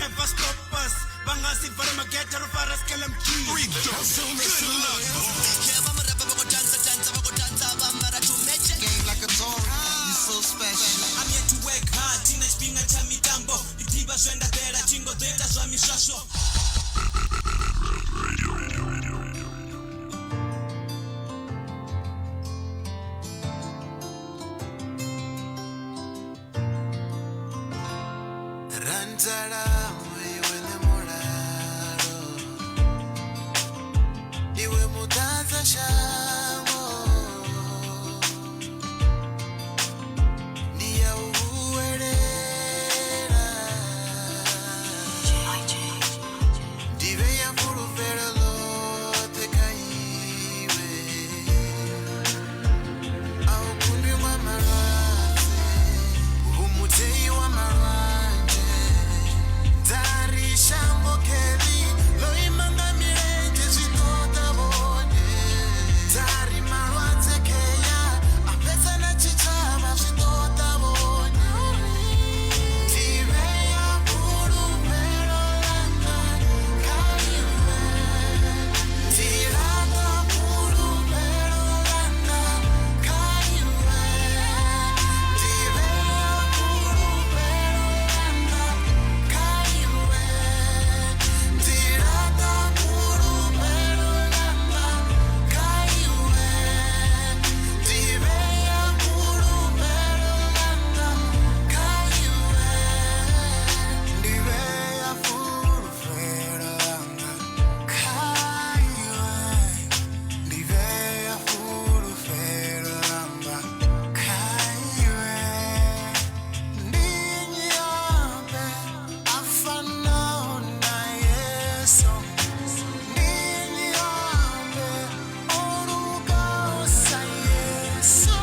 never stop us. Bangasi for my get to far as kill them keys. Good luck. Game like a Tory, you so special. I'm here to work hard, teenage being a chamitambo. Itiba zwenda tera chingo data swami shasho. Rantara, iwe nemoraro, iwe mudanza shango, niya uwerera, dive ya furufera lote kaiwe, au kundi wa marase, umutei wa marase. Dari shambo keli loimanga mirenge zitota bone Dari marwate keya apesa na chichaba zitota bone Tive ya puru pero langa kaiwe Tirata puru pero langa kaiwe Tive ya puru pero langa kaiwe Tirata puru pero langa kaiwe Tive ya puru pero langa kaiwe Tive ya puru pero langa kaiwe Tive ya puru pero langa kaiwe Ninyabe afana na yeso Ninyabe oruga osa yeso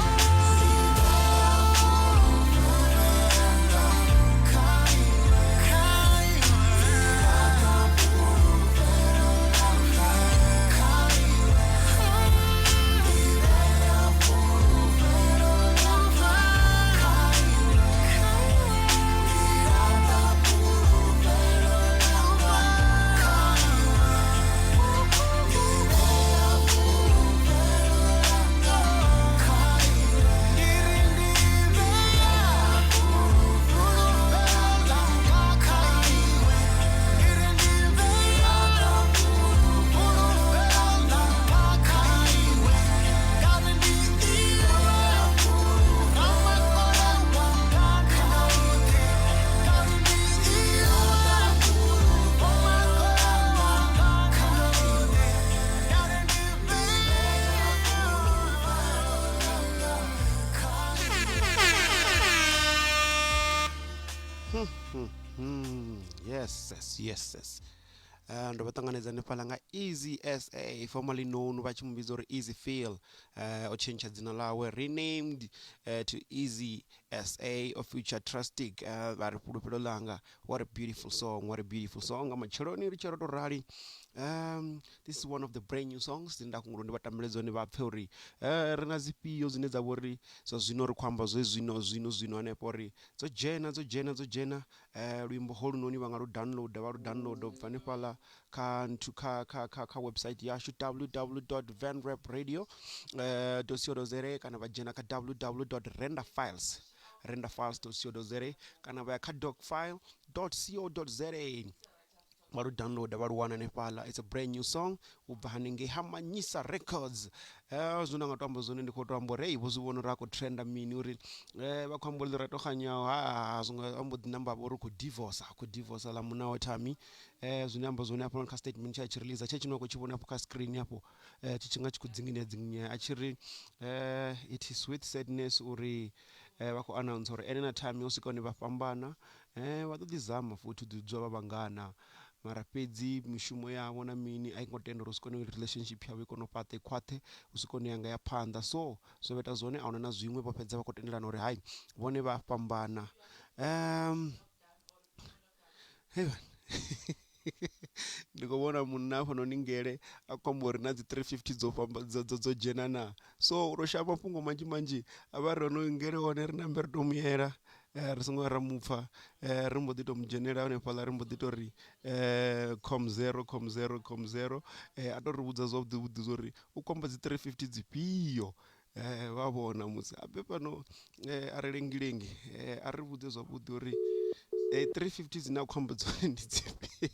yes. Ndo batanganeza nepala nga Easy SA, formerly known bachimubiza uri Easy Feel, ochenja dzina lawe, renamed to Easy SA of Future Trustic, vari pulupilo langa. What a beautiful song. Amachironi richaro rari. This is one of the brand new songs tinda kungurundi batamelezo ne bapfuri rena zipio zine za wori so zino rikwamba zo zwino anepori zo jena luimbo holu noni bangaru download fane pala ka website yashu www.venrapradio.co.za kana bajena ka www.renderfiles.co.za kana ba ka docfile.co.za Baru download baru wana nepala. It's a brand new song. Ubahaninge Hamanyisa Records. Zuna ngatombo zone ndiko tombo rei bozu wono rako trenda minuri. Bakwambo lirato khanya zunga ambo dinamba boru ku divorce la muna watami. Zuna ambo zone hapo ka statement cha release cha chino ko chibona hapo ka screen hapo. Chichinga chikudzingine achiri it is with sadness uri bako announce uri any time usikone bapambana vatotizama futhi kudzwa babangana mara pedzi mishumo yavo na mini aikotendera usikone relationship yavo ikonopate kwate usikone yanga ya panda so veta zone aona na zvimwe papedza vakotenderana uri hai vone vapambana ndikubona munhu apo noningere akwambori nadzi 350 dzojena na so uroshapa pfungo manji avari vanongere one rinambe ritomuyera ri songo ra mupfa ri mbo ḓi to mudzhenela hanefhaḽa ri mbo ḓi to ri com 0 a to ri vhudza zwavhuḓi vhuḓi zwori u komba dzi 350 dzifhio vha vhona musi abe fhano a ri lengilengi a ri vhudze zwavhuḓi uri 350 dzine a khombo dzone ndi dzifhio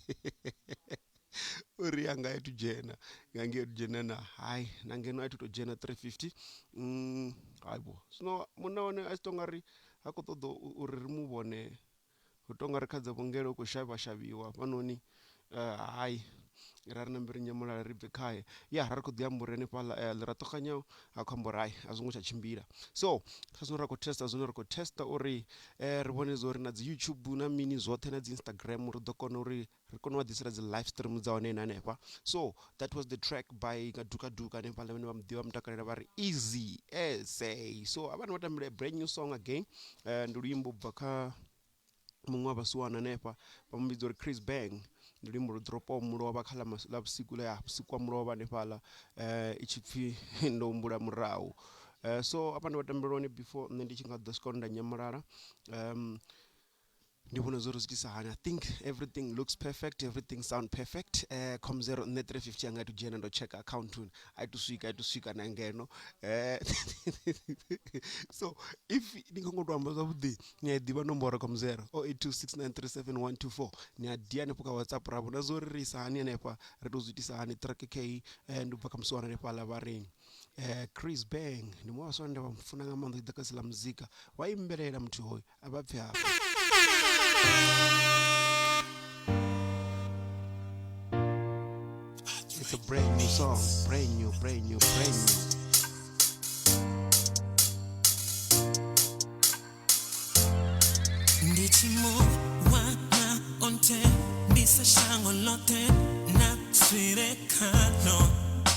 uri anga ya tu dzhena nga ngei tu dzhena na hayi na ngeno a tu to dzhena 350 hayibo zwino munna wane a tshi tonga ri ha khou ṱoḓa uri ri mu vhone hu tonga ri kha dza vhungelo u khou shavhiwa hafhanoni hayi ra ri na mbiri nyamula ri bve khaye ya ra ri khou ḓi amba uri hanefhaḽa ḽiraṱokanyaho ha khou amba uri hayi a zwo ngo tsha tshimbila so sa zwino ra khou testa zwino ri khou testa uri ri vhone zwa uri na dzi YouTube na mini zwoṱhe na dzi Instagram ri ḓo kona uri ri kone u ḓisela dzi live stream dza hone na hanefha so that was the track by Duka hanefhaḽa vhane vha muḓivha mutakalela vha ri easy essay so avhana vha tambile a brand new song again ndi luimbo bva kha muṅwe wa vhasiwana hanefha vha mu vhidza uri Chris Bang ndi luimbo ro dropaho mulovha kha ḽa vhusiku vhusiku wa mulovha hanefhaḽa i tshi pfhi ndo humbula murahu so apa ndi vhatambela hone before nṋe ndi tshi nga ḓo swika nda nyamulala ndi vhona zwo ri zitisa hani I think everything looks perfect everything sound perfect com 0 nne 350 anga tu dzhena ndo check account a tu swika na ngeno so if ni ngo to amba zwavhuḓi ni a ḓivha nomboro com 0 0826937124 ni a dia ne ka WhatsApp rabo na zwo ri isa hani hanefha ri to zitisa hani track k ndi bva kha muswana hanefha la vhareni Chris Bang ndi muvhaswa nda vha mfuna nga maanḓa ḓa kasi la muzika wa imbelela muthu hoyo a vha pfe hafha It's a brand new song, brand new. Ndichimo wana onte bisa shango lote na swire kano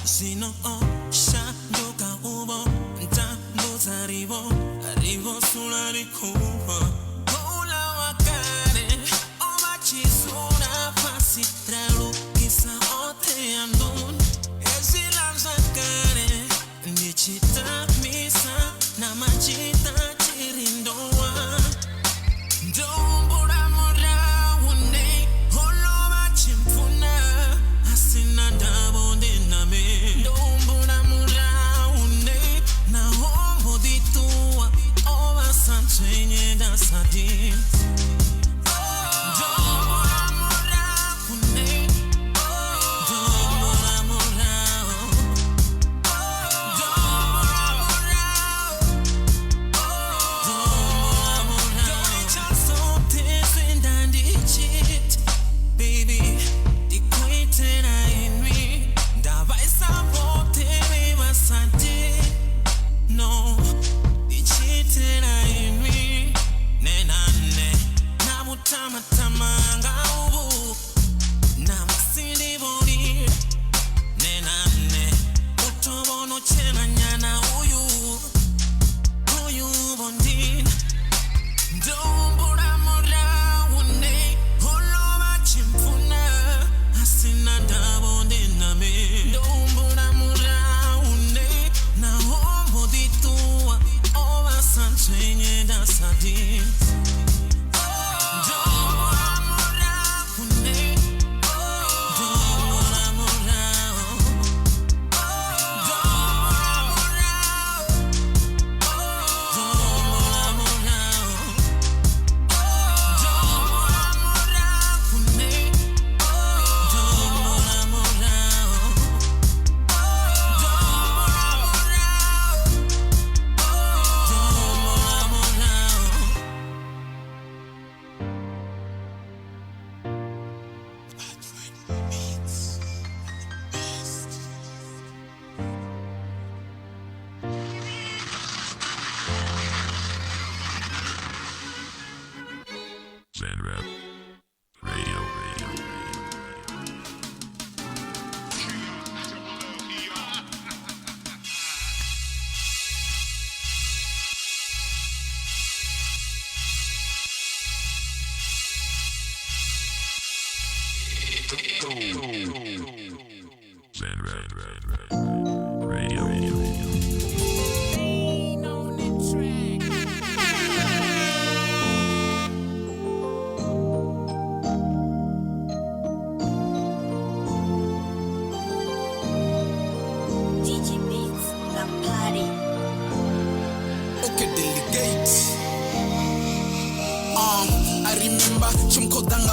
sino o shanduka ubo ntambuza arrivo sulla ricuva Ola wakare omachisuna fasi tralu kisa ote andun esilanza kare ndichita misa na machita chirindoa Dombura mora une holova chimfuna asina ndabonde name Dombura mora une na hombo ditua ova santenye da sadin Dombura mora une Dombura mora Tamanga ubu na masindi boni nenane utobono chena nyana uyu bondin Dombura mora une holova chimfuna asina ndabonde name Dombura mora une na hombo ditua ova santenye da sadin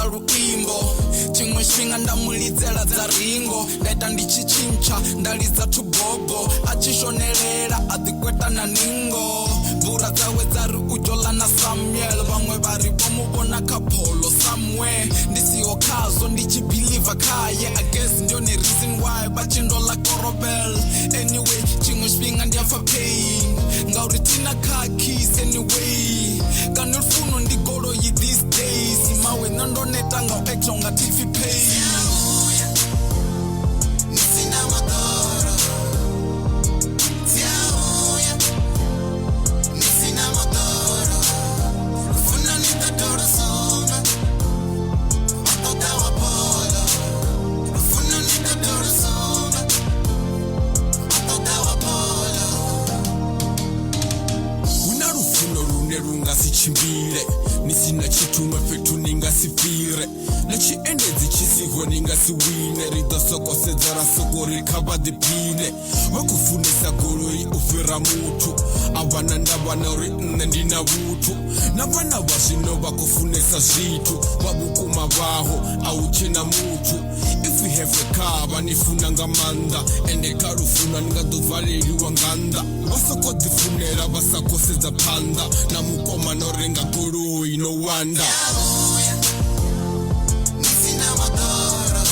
nga luimbo chimwe tshifhinga ndamulidzela dza ringo ndaita ndichichintsha ndalidza thubobo achishonelela adikweta na ningo mvura dzawe dzari ujola na Samuel vamwe vari vomuvona kapolo somewhere ndisiho khazwo ndichibhiliva khaye I guess ndio ne reason why vachindola korobel anyway chimwe tshifhinga ndiyafa pain ngauri tina car keys anyway kana lufuno ndi goloi these days mawe nandoneta nga u-acta unga TV pay Nisina motoro Siauya Nisina motoro Rufuna nitatoro soma Watoda wa polo Rufuna nitatoro soma Watoda wa polo una rufuno rune rungasichimbire nisina chitumwe petu ningasifire nechiendedzi chisiho ningasiwine ridosokosedza rasoko rikava dipine vakufunisa goloi ufira mutu avana ndavana uri nne ndina vutu navana vazvino vakufunisa zvitu vavukuma vaho auchena mutu if we have a car vanifuna nga manda ende karufuna ningadovhaleliwa nganda vasokodzifunera vasakosedza panda namukoma norenga goloi no wanda Nisina motoro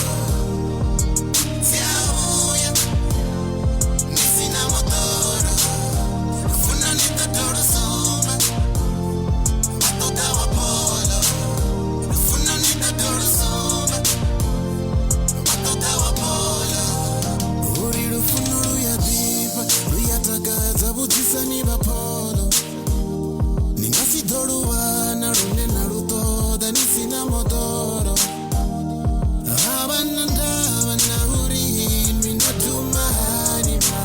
Siauya Nisina motoro Rufuna nitatoro soma Watoda wa polo Rufuna nitatoro soma Watoda wa polo Uri rufuno ruyadipa Ruyatagaza budzisani vapolo Ningasidoluwana runena rutoda nisina motoro Abana ndabana uri hinwi ndatumahanima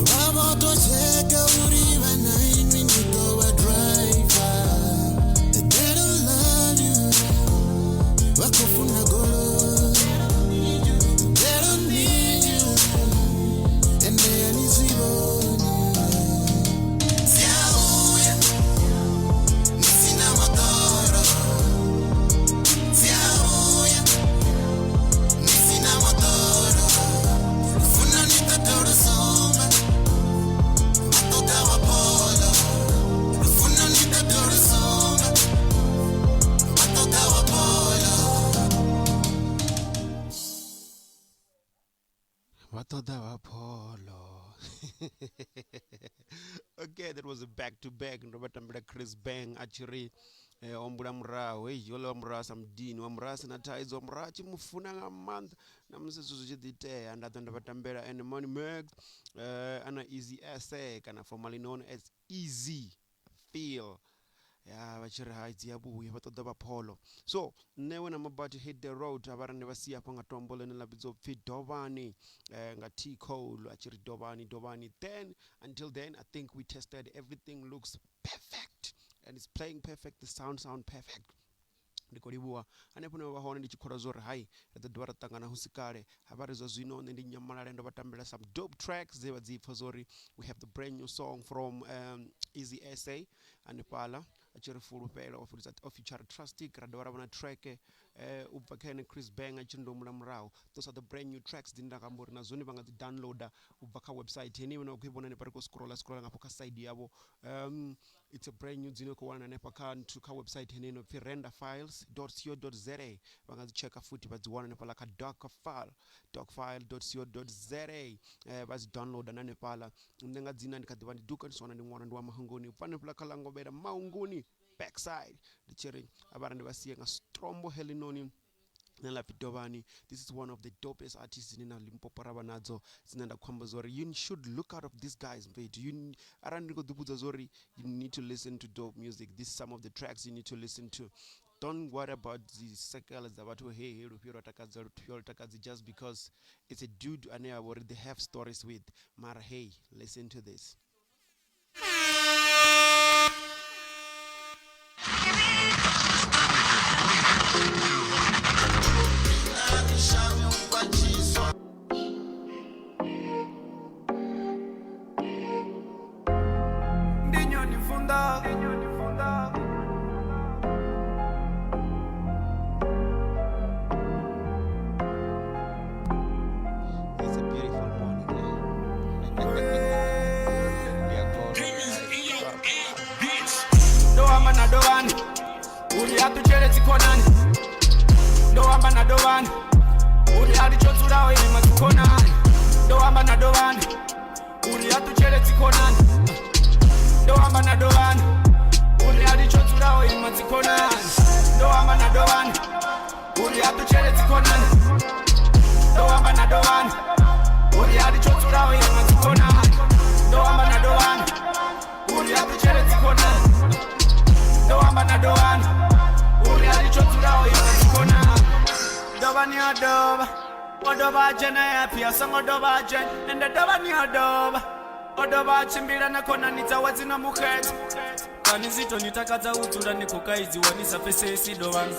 Vabotocheka uri vana hinwi nditova driver They don't love you Vakofuna golo They don't need you And they are niziboni Siauya Nisina motoro Siauya Nisina motoro Rufuna nitatoro soma Watoda wa polo Rufuna nitatoro soma Watoda wa polo Watoda wa polo. Okay, that was a back-to-back. Ndobatambira Chris Bang achiri ombula muraho yolo wamura samdini wamura sanitize wamura chimufuna ngamanda namusesuzu chiditeya ndatondabatambira and money mag ana easy essay kana formerly known as easy feel. Yeah, vachiri haidzi yabuya vatoda vapolo. So now when I'm about to hit the road avarani vasiya panga tombolo nelabidzo pfi Dovani nga T Cole achiri Dovani. Then until then I think we tested everything looks perfect and it's playing perfect, the sound perfect. Ndikolibuwa anepune vahona ndichikora zori hai ratadwa ratangana husikare havari zvino ndi nyamalale ndovatambira some dope tracks dzeva dzipfa zori. We have the brand new song from Easy Essay anepala achiri fulupela official trustic radora vana track ubva kene Chris Bang achindomula murao. Those are the brand new tracks dzindakambori nazoni vanga downloada ubva ka website yeniwe nokuivona nepariko scrolla ngapo ka side yavo. It's a brand new dzino kuwana nepa kantu ka website heneno pfi renderfiles.co.za vangazicheka futi vadziwana nepala ka docfile.co.za vazidownloada nanepala ndinga dzina ndikadhiva ndiduka ndisona ndimwana ndiwa mahunguni pane pala kalangobera maunguni backside ndichiri avara ndivasiye nga strombo helinoni Dovani. This is one of the dopest artists in Limpopo Rabanazo. You should look out of these guys, mate. You need to listen to dope music. This is some of the tracks you need to listen to. Don't worry about the circles about just because it's a dude and they have stories with. Mara, hey, listen to this. uri atuchere zikonani ndohamba nadovani uri arichotsurawo ine madzikonani ndohamba nadovani uri atuchere zikonani ndohamba nadovani uri arichotsurawo ine madzikonani ndohamba nadovani uri atuchere zikonani ndohamba nadovani uri arichotsurawo ine madzikonani ndohamba nadovani uri atuchere zikonani ndohamba nadovani uri arichotsurawo ine madzikonani Doba ni adoba, odoba jena ya pia song odoba jen, ende doba ni adoba, odoba chimbira na kona nitawazi na muketi. Kani zito nitakata utura nikukaizi wanisa pese isi doban.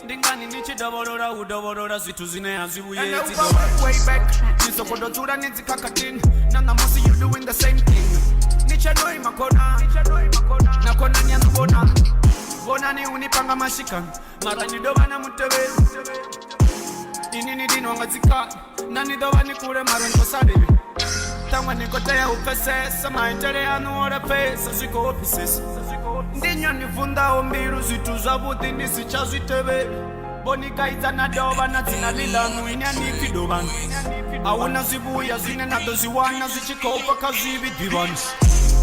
Ndingani nichi doborora udoborora zitu zine ya zibu ye zi doban. Way back, niso kodotura nizi kakatin, nana mosi you doing the same thing. Niche noi makona, na kona nyandu bona. Bona ni unipanga mashika, mara ni doba na mutebe. Inini dino ngazika nani doba ni kure maro nkosade tangwa nikotea upese sama intere anu ora pesa ziko offices ndinyo nivunda ombiru zitu zabuti nisicha zitebe boni kaita na doba na tina lilanu inyani kidoban awuna zibuya zine na doziwana zichikopa kazibi divan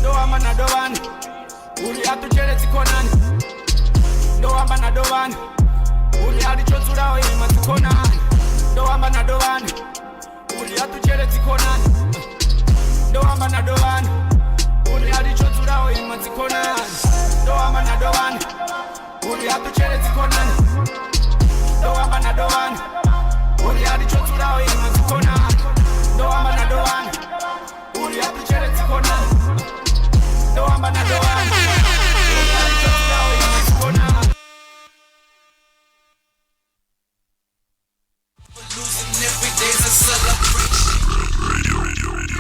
dohamba na dobani uri atuchere zikonani dohamba na dobani uri arichotsurawo ine madzikonani ndohamba nadovani uri atuchere zikonani ndohamba nadovani uri arichotsurawo ine madzikonani ndohamba nadovani uri atuchere zikonani ndohamba nadovani uri arichotsurawo ine madzikonani ndohamba nadovani uri atuchere zikonani ndohamba nadovani uri arichotsurawo ine madzikonani Losing every day's a celebration.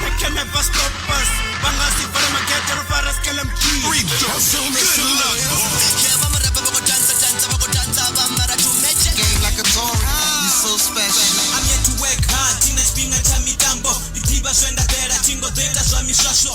They can never stop us. Bangasi para mageta no para skelam key. Game like a Tory, you so special. I'm here to work hard. Teenage pinga cha mitambo. Itiba swenda tera chingo teta zwa mishasho.